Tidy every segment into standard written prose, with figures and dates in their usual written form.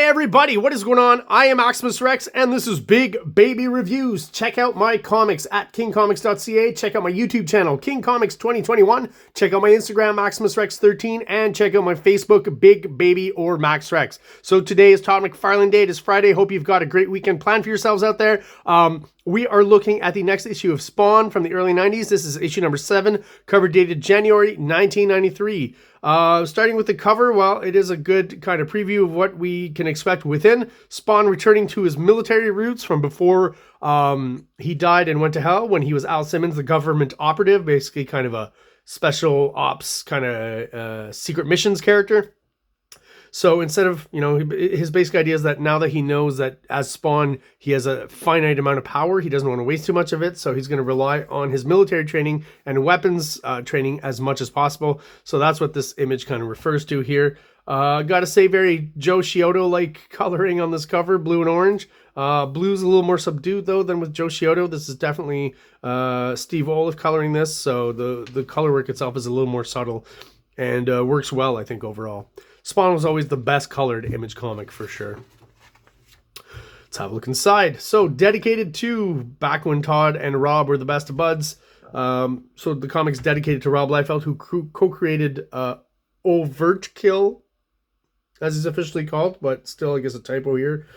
Everybody, what is going on? I am Maximus Rex, and this is Big Baby Reviews. Check out my comics at KINGCOMICS.CA. Check out my YouTube channel, King Comics 2021. Check out my Instagram, Maximus Rex 13, and check out my Facebook, Big Baby or Max Rex. So today is Todd McFarlane Day. It is Friday. Hope you've got a great weekend planned for yourselves out there. We are looking at the next issue of Spawn from the early 90s. This is issue number 7, cover dated January 1993. Starting with the cover, well, it is a good kind of preview of what we can expect within. Spawn returning to his military roots from before he died and went to hell when he was Al Simmons, the government operative, basically kind of a special ops kind of secret missions character. So instead of, his basic idea is that now that he knows that as Spawn, he has a finite amount of power, he doesn't want to waste too much of it. So he's going to rely on his military training and weapons training as much as possible. So that's what this image kind of refers to here. Got to say, very Joe Scioto-like coloring on this cover, blue and orange. Blue's a little more subdued, though, than with Joe Scioto. This is definitely Steve Oliff coloring this. So the color work itself is a little more subtle and works well, I think, overall. Spawn was always the best colored Image comic for sure. Let's have a look inside. So dedicated to back when Todd and Rob were the best of buds. So the comic's dedicated to Rob Liefeld, who co-created OVERKILL, as he's officially called, but still I guess a typo here,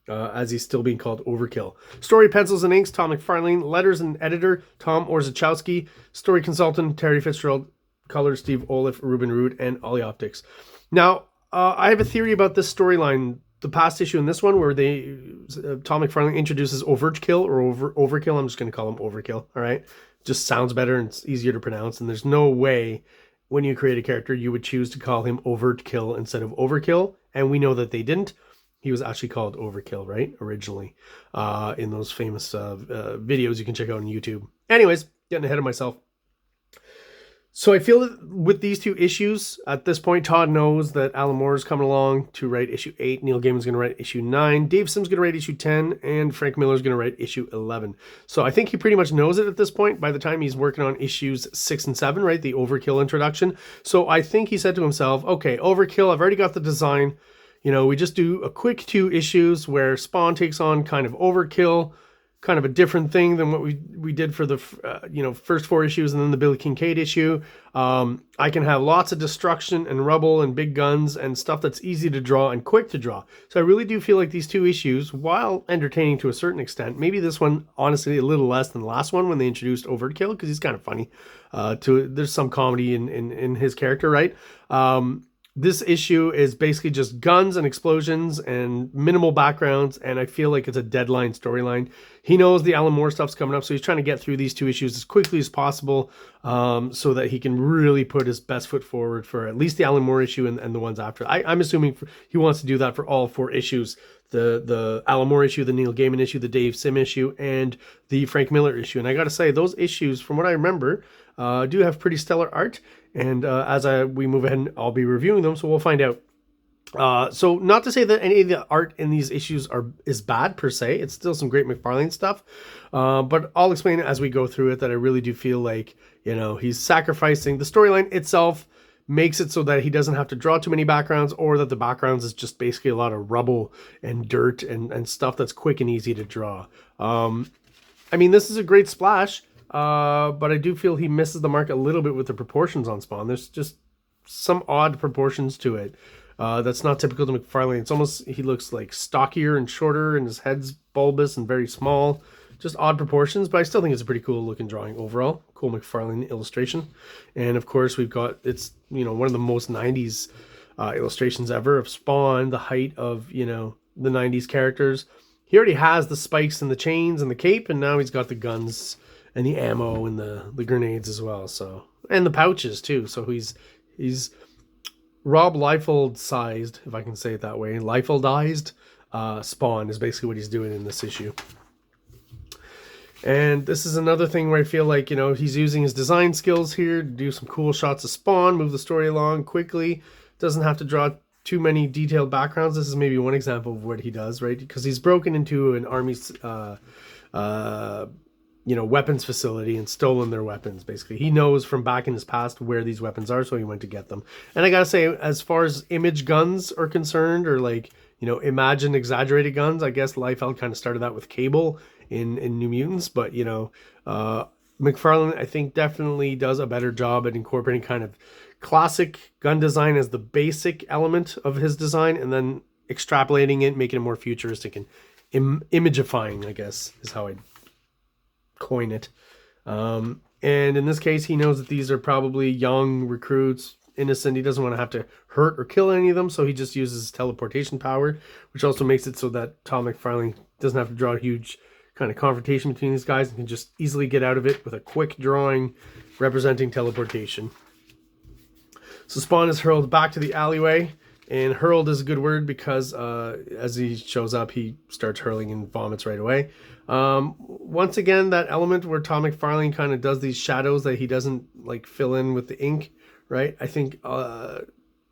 as he's still being called Overkill. Story, pencils, and inks, Todd McFarlane. Letters and editor, Tom Orzechowski. Story consultant, Terry Fitzgerald. Color, Steve Oliff, Ruben Root, and Ollie Optics. Now, I have a theory about this storyline, the past issue and this one, where Tom McFarlane introduces OVERKILL or Overkill. I'm just going to call him Overkill, all right? Just sounds better and it's easier to pronounce, and there's no way when you create a character you would choose to call him OVERKILL instead of Overkill, and we know that they didn't. He was actually called Overkill, right, originally, in those famous videos you can check out on YouTube. Anyways, getting ahead of myself. So I feel that with these two issues, at this point, Todd knows that Alan Moore is coming along to write issue 8. Neil Gaiman's going to write issue 9. Dave Sim's going to write issue 10. And Frank Miller's going to write issue 11. So I think he pretty much knows it at this point by the time he's working on issues 6 and 7, right? The Overkill introduction. So I think he said to himself, okay, Overkill, I've already got the design. We just do a quick 2 issues where Spawn takes on kind of Overkill, kind of a different thing than what we did for the first 4 issues and then the Billy Kincaid issue. I can have lots of destruction and rubble and big guns and stuff that's easy to draw and quick to draw. So I really do feel like these 2 issues, while entertaining to a certain extent, maybe this one honestly a little less than the last one when they introduced Overkill, because he's kind of funny. There's some comedy in his character, right? This issue is basically just guns and explosions and minimal backgrounds, and I feel like it's a deadline storyline. He knows the Alan Moore stuff's coming up, so he's trying to get through these 2 issues as quickly as possible, so that he can really put his best foot forward for at least the Alan Moore issue and the ones after. I'm assuming he wants to do that for all 4 issues. The Alan Moore issue, the Neil Gaiman issue, the Dave Sim issue, and the Frank Miller issue. And I got to say, those issues, from what I remember, do have pretty stellar art. And as we move ahead, I'll be reviewing them, so we'll find out. So not to say that any of the art in these issues is bad per se. It's still some great McFarlane stuff. But I'll explain it as we go through it, that I really do feel like, he's sacrificing the storyline itself, makes it so that he doesn't have to draw too many backgrounds, or that the backgrounds is just basically a lot of rubble and dirt and stuff that's quick and easy to draw. This is a great splash. But I do feel he misses the mark a little bit with the proportions on Spawn. There's just some odd proportions to it. That's not typical to McFarlane. It's almost, he looks like stockier and shorter, and his head's bulbous and very small. Just odd proportions, but I still think it's a pretty cool looking drawing overall. Cool McFarlane illustration. And of course we've got, it's, one of the most 90s illustrations ever of Spawn, the height of, the 90s characters. He already has the spikes and the chains and the cape, and now he's got the guns and the ammo and the grenades as well. So, and the pouches too. So he's Rob Liefeld sized, if I can say it that way. Liefeldized Spawn is basically what he's doing in this issue. And this is another thing where I feel like, he's using his design skills here to do some cool shots of Spawn, move the story along quickly. Doesn't have to draw too many detailed backgrounds. This is maybe one example of what he does, right? Because he's broken into an army's weapons facility and stolen their weapons, basically. He knows from back in his past where these weapons are, so he went to get them. And I gotta say, as far as Image guns are concerned, or like, imagine exaggerated guns. I guess Liefeld kind of started that with Cable in New Mutants, but McFarlane, I think, definitely does a better job at incorporating kind of classic gun design as the basic element of his design, and then extrapolating it, making it more futuristic and imagifying, I guess, is how I'd coin it. And in this case, he knows that these are probably young recruits, innocent. He doesn't want to have to hurt or kill any of them, so he just uses teleportation power, which also makes it so that Todd McFarlane doesn't have to draw a huge kind of confrontation between these guys and can just easily get out of it with a quick drawing representing teleportation. So Spawn is hurled back to the alleyway, and hurled is a good word because as he shows up, he starts hurling and vomits right away. Once again, that element where Todd McFarlane kind of does these shadows that he doesn't like fill in with the ink, right? I think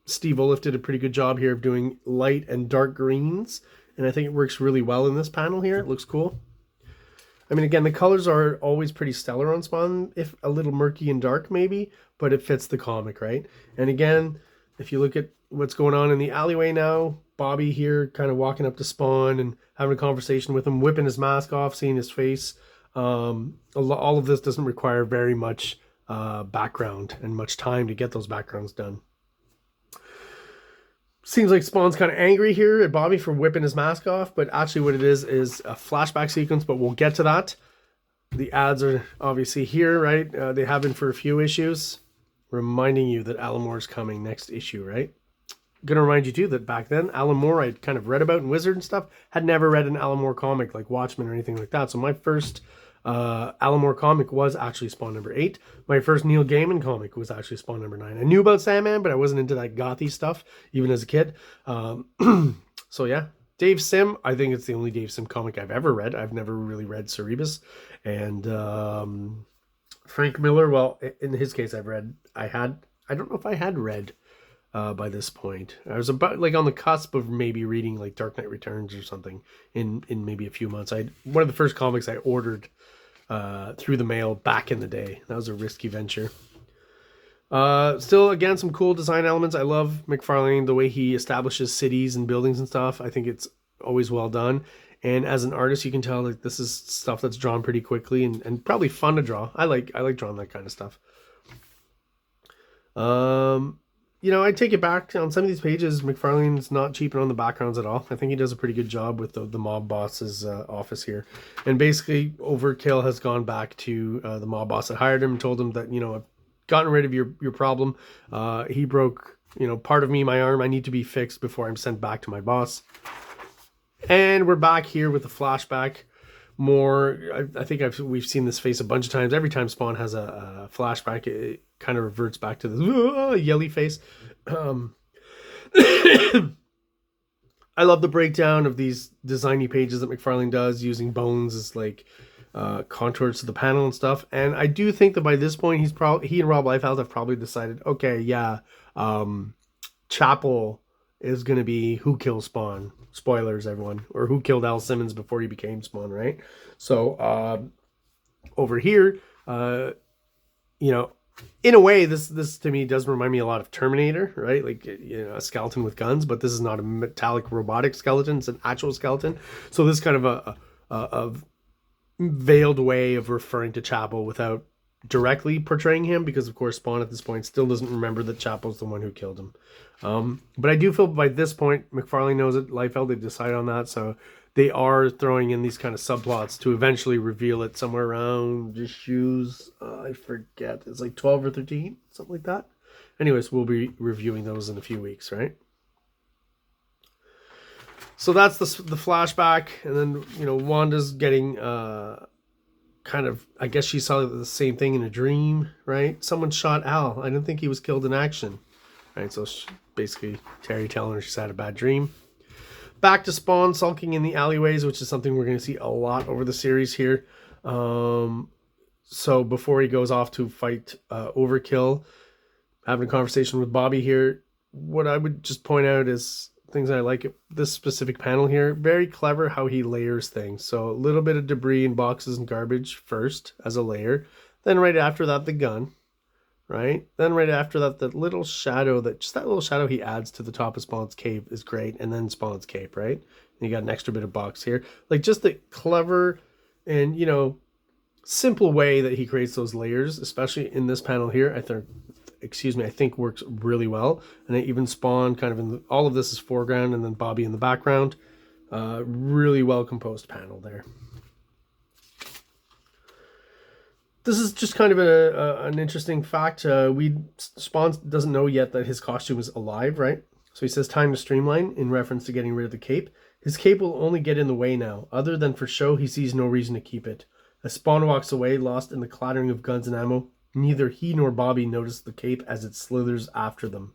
Steve Oliff did a pretty good job here of doing light and dark greens, and I think it works really well in this panel here. It looks cool. I mean, again, the colors are always pretty stellar on Spawn, if a little murky and dark maybe, but it fits the comic, right? And again, if you look at what's going on in the alleyway now, Bobby here kind of walking up to Spawn and having a conversation with him, whipping his mask off, seeing his face. All of this doesn't require very much background and much time to get those backgrounds done. Seems like Spawn's kind of angry here at Bobby for whipping his mask off, but actually what it is a flashback sequence, but we'll get to that. The ads are obviously here, right? They have been for a few issues, reminding you that Alan Moore's coming next issue, right? Gonna remind you too that back then, Alan Moore I'd kind of read about in Wizard and stuff, had never read an Alan Moore comic like Watchmen or anything like that. So my first Alan Moore comic was actually Spawn number 8. My first Neil Gaiman comic was actually Spawn number 9. I knew about Sandman, but I wasn't into that gothy stuff, even as a kid. So yeah, Dave Sim, I think it's the only Dave Sim comic I've ever read. I've never really read Cerebus. And Frank Miller, well, in his case, I don't know if I had read by this point. I was about like on the cusp of maybe reading like Dark Knight Returns or something in maybe a few months. One of the first comics I ordered through the mail back in the day. That was a risky venture. Still, again, some cool design elements. I love McFarlane, the way he establishes cities and buildings and stuff. I think it's always well done. And as an artist, you can tell like this is stuff that's drawn pretty quickly and probably fun to draw. I like drawing that kind of stuff. I take it back on some of these pages. McFarlane's not cheaping on the backgrounds at all. I think he does a pretty good job with the mob boss's office here. And basically, Overkill has gone back to the mob boss that hired him and told him that, I've gotten rid of your problem. He broke, part of me, my arm. I need to be fixed before I'm sent back to my boss. And we're back here with the flashback. More, I think we've seen this face a bunch of times. Every time Spawn has a flashback, it kind of reverts back to the yelly face. I love the breakdown of these designy pages that McFarlane does, using bones as like contours to the panel and stuff. And I do think that by this point, he and Rob Liefeld have probably decided, okay, yeah, Chapel is going to be who kills Spawn. Spoilers, everyone. Or who killed Al Simmons before he became Spawn, right? So over here, in a way, this to me does remind me a lot of Terminator, right? Like, a skeleton with guns, but this is not a metallic robotic skeleton. It's an actual skeleton. So this is kind of a veiled way of referring to Chapel without directly portraying him, because of course Spawn at this point still doesn't remember that Chapel's the one who killed him. But I do feel by this point McFarlane knows it. Liefeld, they've decided on that, so they are throwing in these kind of subplots to eventually reveal it somewhere around issues, I forget, it's like 12 or 13, something like that. Anyways, we'll be reviewing those in a few weeks, right? So that's the flashback, and then Wanda's getting kind of, I guess she saw the same thing in a dream, right? Someone shot Al. I didn't think he was killed in action, right? So basically Terry telling her she's had a bad dream. Back to Spawn sulking in the alleyways, which is something we're going to see a lot over the series here. So before he goes off to fight Overkill, having a conversation with Bobby here, what I would just point out is things I like this specific panel here. Very clever how he layers things. So a little bit of debris and boxes and garbage first as a layer. Then right after that, the gun. right? Then right after that, that little shadow, just that little shadow he adds to the top of Spawn's cape is great. And then Spawn's cape, right? And you got an extra bit of box here. Like just the clever and, you know, simple way that he creates those layers, especially in this panel here, I think works really well. And even Spawn kind of all of this is foreground and then Bobby in the background. Really well composed panel there. This is just kind of an interesting fact. Spawn doesn't know yet that his costume is alive, right? So he says time to streamline in reference to getting rid of the cape. His cape will only get in the way now. Other than for show, he sees no reason to keep it. As Spawn walks away, lost in the clattering of guns and ammo, neither he nor Bobby notice the cape as it slithers after them.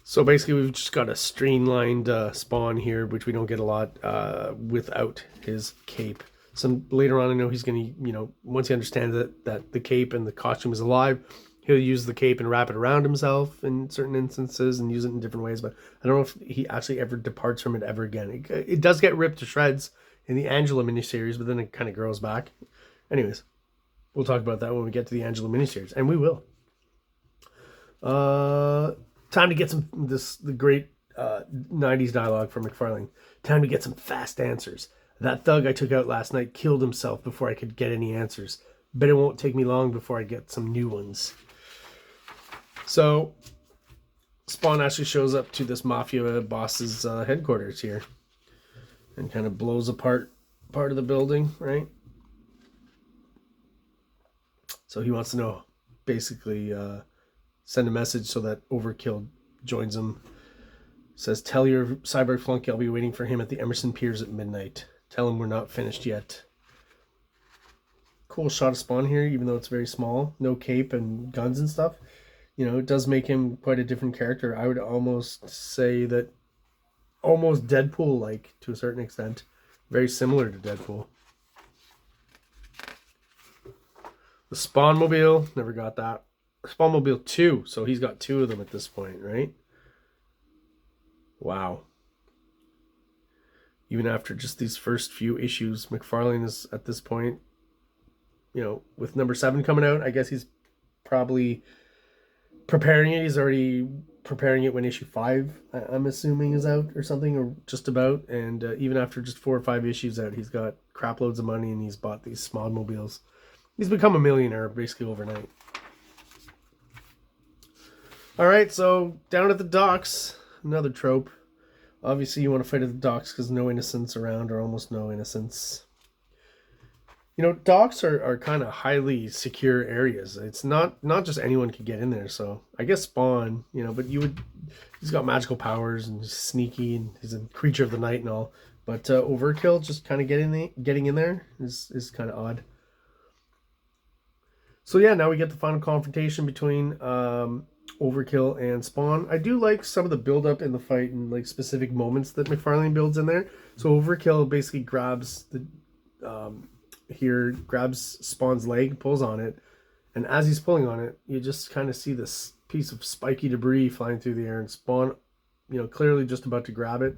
So basically we've just got a streamlined Spawn here, which we don't get a lot without his cape. Later on, I know he's going to, you know, once he understands that the cape and the costume is alive, he'll use the cape and wrap it around himself in certain instances and use it in different ways. But I don't know if he actually ever departs from it ever again. It does get ripped to shreds in the Angela miniseries, but then it kind of grows back. Anyways, we'll talk about that when we get to the Angela miniseries, and we will. Time to get the great 90s dialogue from McFarlane. Time to get some fast answers. That thug I took out last night killed himself before I could get any answers. Bet it won't take me long before I get some new ones. So, Spawn actually shows up to this mafia boss's headquarters here. And kind of blows apart part of the building, right? So he wants to know, basically, send a message so that Overkill joins him. Says, tell your cyborg flunky I'll be waiting for him at the Emerson Piers at midnight. Tell him we're not finished yet. Cool shot of Spawn here, even though it's very small. No cape and guns and stuff. You know, it does make him quite a different character. I would almost say that almost Deadpool-like to a certain extent. Very similar to Deadpool. The Spawnmobile, never got that. Spawnmobile 2, so he's got 2 of them at this point, right? Wow. Even after just these first few issues, McFarlane is at this point, you know, with number 7 coming out, I guess he's probably preparing it. He's already preparing it when issue 5, I'm assuming, is out or something, or just about. And even after just 4 or 5 issues out, he's got crap loads of money and he's bought these Spawnmobiles. He's become a millionaire basically overnight. All right, so down at the docks, another trope. Obviously, you want to fight at the docks because no innocents around, or almost no innocents. You know, docks are kind of highly secure areas. It's not just anyone can get in there. So I guess Spawn, you know, but he's got magical powers and he's sneaky and he's a creature of the night and all. But Overkill just kind of getting in there is kind of odd. So yeah, now we get the final confrontation between Overkill and Spawn. I do like some of the build up in the fight and like specific moments that McFarlane builds in there. So Overkill basically grabs Spawn's leg, pulls on it, and as he's pulling on it, you just kind of see this piece of spiky debris flying through the air, and Spawn, you know, clearly just about to grab it,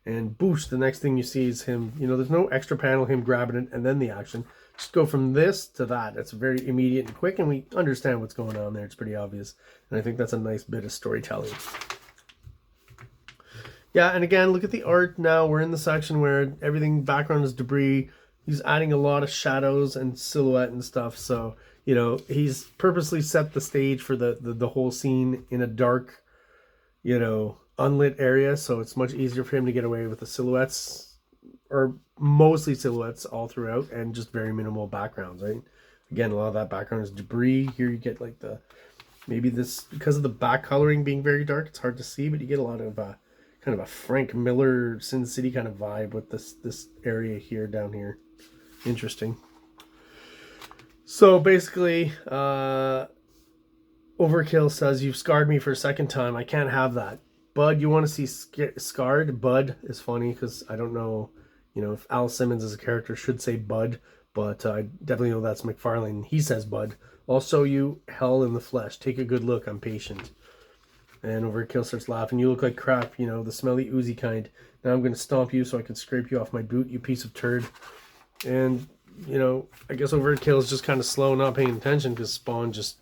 and boosh, the next thing you see is him, you know, there's no extra panel, him grabbing it and then the action. Just go from this to that. It's very immediate and quick, and we understand what's going on there. It's pretty obvious, and I think that's a nice bit of storytelling. Yeah, and again, look at the art now. We're in the section where everything background is debris. He's adding a lot of shadows and silhouette and stuff. So, you know, he's purposely set the stage for the whole scene in a dark, you know, unlit area. So it's much easier for him to get away with the silhouettes, or mostly silhouettes all throughout, and just very minimal backgrounds, right? Again, a lot of that background is debris. Here you get like maybe this, because of the back coloring being very dark, it's hard to see, but you get a lot of kind of a Frank Miller Sin City kind of vibe with this area here, down here. Interesting. So basically, Overkill says, you've scarred me for a second time. I can't have that. Bud, you want to see scarred? Bud is funny because I don't know, you know, if Al Simmons as a character should say Bud, but I definitely know that's McFarlane. He says Bud. I'll show you hell in the flesh. Take a good look. I'm patient. And Overkill starts laughing. You look like crap, you know, the smelly, oozy kind. Now I'm going to stomp you so I can scrape you off my boot, you piece of turd. And you know, I guess Overkill is just kind of slow, not paying attention, because Spawn just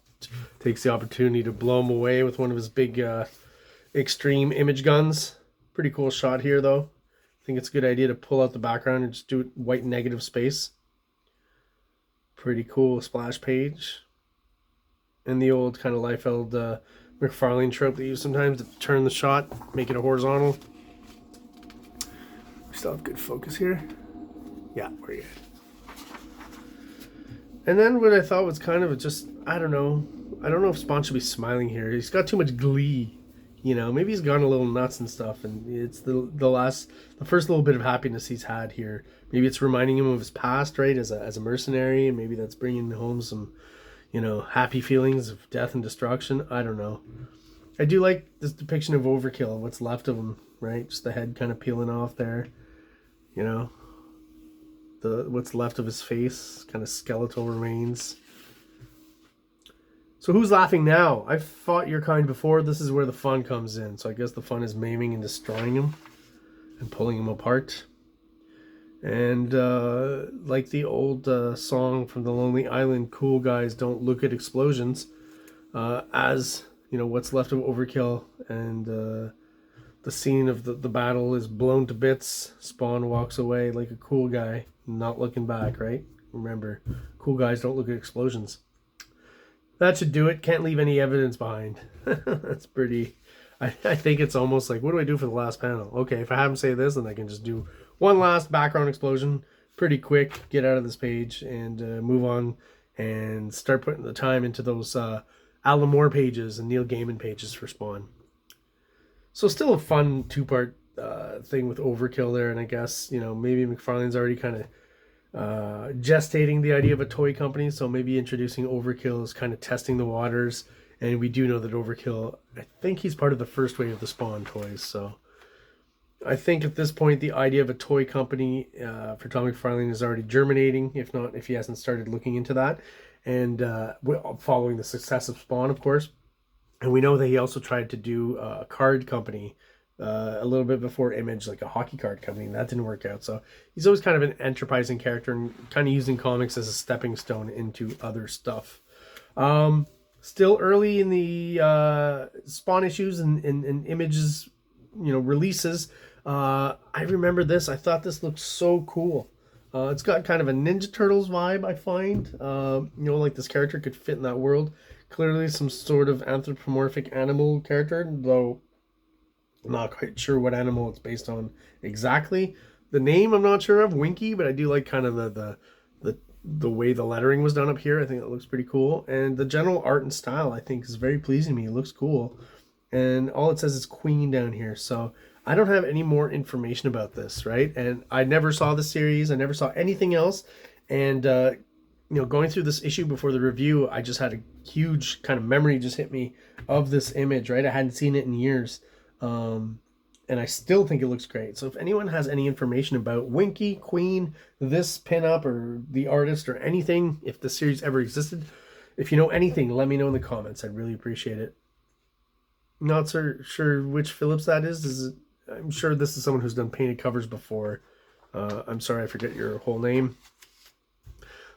takes the opportunity to blow him away with one of his big extreme image guns. Pretty cool shot here, though. I think it's a good idea to pull out the background and just do it white negative space. Pretty cool splash page. And the old kind of Liefeld McFarlane trope they use sometimes to turn the shot, make it a horizontal. We still have good focus here. Yeah, we're good. And then what I thought was kind of just, I don't know if Spawn should be smiling here. He's got too much glee, you know. Maybe he's gone a little nuts and stuff, and it's the first little bit of happiness he's had here. Maybe it's reminding him of his past, right, as a mercenary, and maybe that's bringing home some, you know, happy feelings of death and destruction. I don't know. I do like this depiction of Overkill, what's left of him, right? Just the head kind of peeling off there, you know. What's left of his face, kind of skeletal remains. So who's laughing now? I've fought your kind before. This is where the fun comes in. So I guess the fun is maiming and destroying him and pulling him apart. And like the old song from The Lonely Island, cool guys don't look at explosions. As, you know, what's left of Overkill and the scene of the battle is blown to bits. Spawn walks away like a cool guy, not looking back, right? Remember, cool guys don't look at explosions. That should do it. Can't leave any evidence behind. That's pretty... I think it's almost like, what do I do for the last panel? Okay, if I have him say this, then I can just do one last background explosion pretty quick, get out of this page, and move on and start putting the time into those Alan Moore pages and Neil Gaiman pages for Spawn. So still a fun two-part thing with Overkill there, and I guess, you know, maybe McFarlane's already kind of gestating the idea of a toy company, so maybe introducing Overkill is kind of testing the waters. And we do know that Overkill, I think he's part of the first wave of the Spawn toys, so I think at this point the idea of a toy company for Tom McFarlane is already germinating, if he hasn't started looking into that, and following the success of Spawn, of course. And we know that he also tried to do a card company a little bit before Image, like a hockey card company, and that didn't work out. So he's always kind of an enterprising character and kind of using comics as a stepping stone into other stuff. Still early in the Spawn issues and Images, you know, releases. I remember this. I thought this looked so cool. It's got kind of a Ninja Turtles vibe, I find. You know, like this character could fit in that world. Clearly some sort of anthropomorphic animal character, though I'm not quite sure what animal it's based on exactly. The name I'm not sure of, Winky, but I do like kind of the way the lettering was done up here. I think it looks pretty cool. And the general art and style, I think, is very pleasing to me. It looks cool. And all it says is Queen down here. So I don't have any more information about this, right? And I never saw the series. I never saw anything else. And, you know, going through this issue before the review, I just had a huge kind of memory just hit me of this image, right? I hadn't seen it in years. And I still think it looks great. So if anyone has any information about Winky, Queen, this pinup, or the artist, or anything, if the series ever existed, if you know anything, let me know in the comments. I'd really appreciate it. Not so sure which Phillips that is. I'm sure this is someone who's done painted covers before. I'm sorry, I forget your whole name.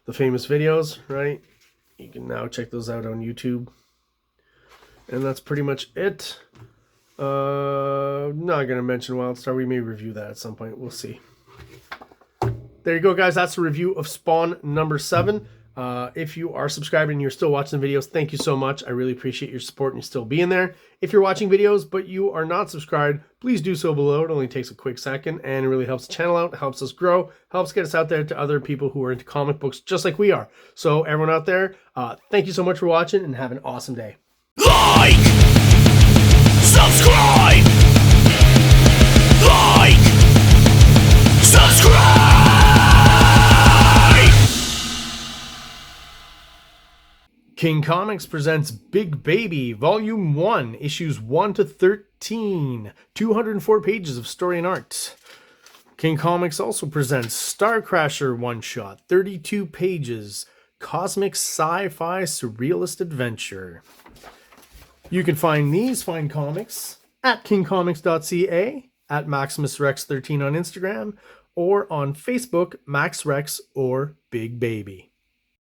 The famous videos, right? You can now check those out on YouTube. And that's pretty much it. Not gonna mention Wildstar. We may review that at some point. We'll see. There you go, guys. That's a review of Spawn number 7. If you are subscribing and you're still watching the videos, thank you so much. I really appreciate your support and you still being there. If you're watching videos but you are not subscribed, please do so below. It only takes a quick second and it really helps the channel out, helps us grow, helps get us out there to other people who are into comic books just like we are. So everyone out there, thank you so much for watching and have an awesome day. Like! Subscribe! Like! Subscribe! King Comics presents Big Baby, Volume 1, Issues 1 to 13, 204 pages of story and art. King Comics also presents Star Crasher one-shot, 32 pages, cosmic sci-fi surrealist adventure. You can find these fine comics at KingComics.CA, at MaximusRex13 on Instagram, or on Facebook, Max Rex or Big Baby.